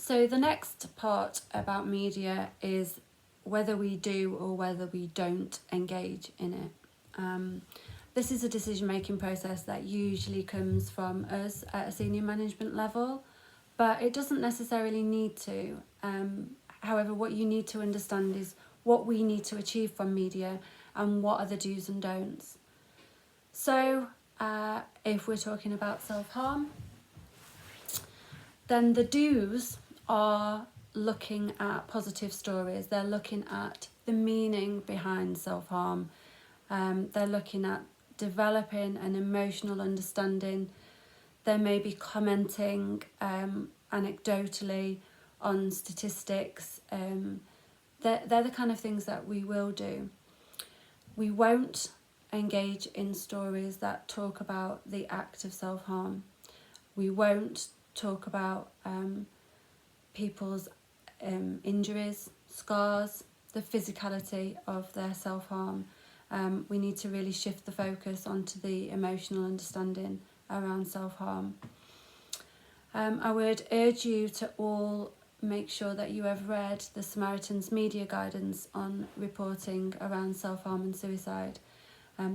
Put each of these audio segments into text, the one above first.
So the next part about media is whether we do or whether we don't engage in it. This is a decision-making process that usually comes from us at a senior management level, but it doesn't necessarily need to. However, what you need to understand is what we need to achieve from media and what are the do's and don'ts. So if we're talking about self-harm, then the do's are looking at positive stories. They're looking at the meaning behind self-harm. They're looking at developing an emotional understanding. They may be commenting anecdotally on statistics. They're the kind of things that we will do. We won't engage in stories that talk about the act of self-harm. We won't talk about people's injuries, scars, the physicality of their self-harm. We need to really shift the focus onto the emotional understanding around self-harm. I would urge you to all make sure that you have read the Samaritans media guidance on reporting around self-harm and suicide.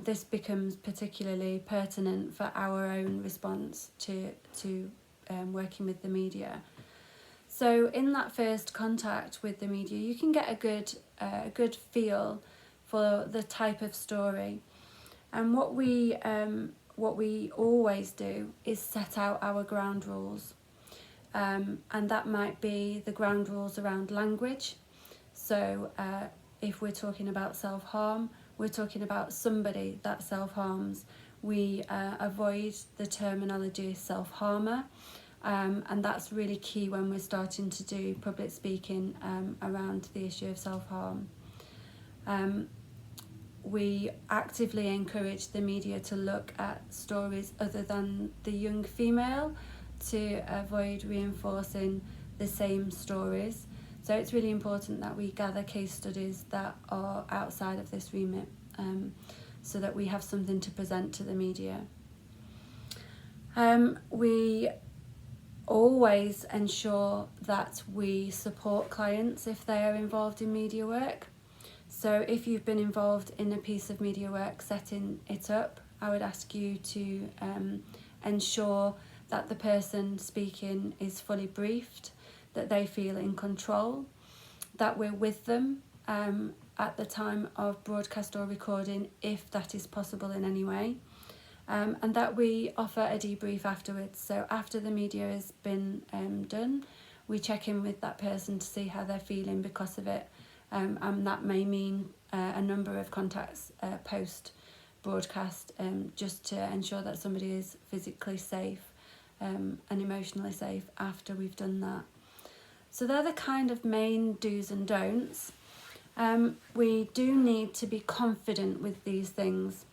This becomes particularly pertinent for our own response to working with the media. So in that first contact with the media, you can get a good feel for the type of story. And what we always do is set out our ground rules. And that might be the ground rules around language. So if we're talking about self-harm, we're talking about somebody that self-harms. We avoid the terminology self-harmer. And that's really key when we're starting to do public speaking around the issue of self-harm. We actively encourage the media to look at stories other than the young female to avoid reinforcing the same stories. So it's really important that we gather case studies that are outside of this remit so that we have something to present to the media. We always ensure that we support clients if they are involved in media work. So if you've been involved in a piece of media work setting it up, I would ask you to ensure that the person speaking is fully briefed, that they feel in control, that we're with them at the time of broadcast or recording if that is possible in any way. And that we offer a debrief afterwards. So after the media has been done, we check in with that person to see how they're feeling because of it. And that may mean a number of contacts post-broadcast just to ensure that somebody is physically safe and emotionally safe after we've done that. So they're the kind of main do's and don'ts. We do need to be confident with these things.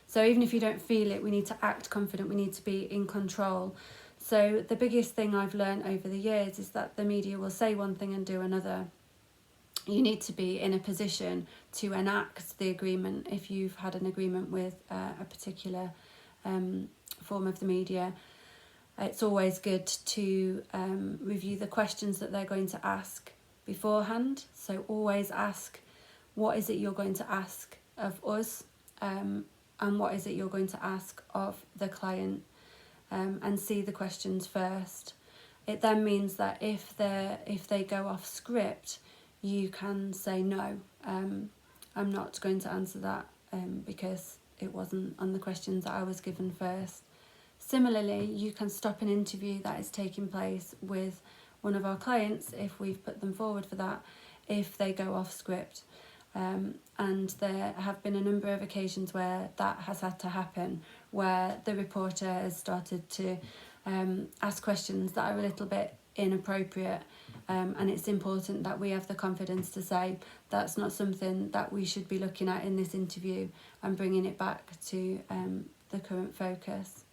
So even if you don't feel it, we need to act confident, we need to be in control. So the biggest thing I've learned over the years is that the media will say one thing and do another. You need to be in a position to enact the agreement if you've had an agreement with a particular form of the media. It's always good to review the questions that they're going to ask beforehand. So always ask, what is it you're going to ask of us? And what is it you're going to ask of the client, and see the questions first. It then means that if they go off script, you can say no, I'm not going to answer that because it wasn't on the questions that I was given first. Similarly, you can stop an interview that is taking place with one of our clients if we've put them forward for that, if they go off script. And there have been a number of occasions where that has had to happen, where the reporter has started to ask questions that are a little bit inappropriate, and it's important that we have the confidence to say that's not something that we should be looking at in this interview and bringing it back to the current focus.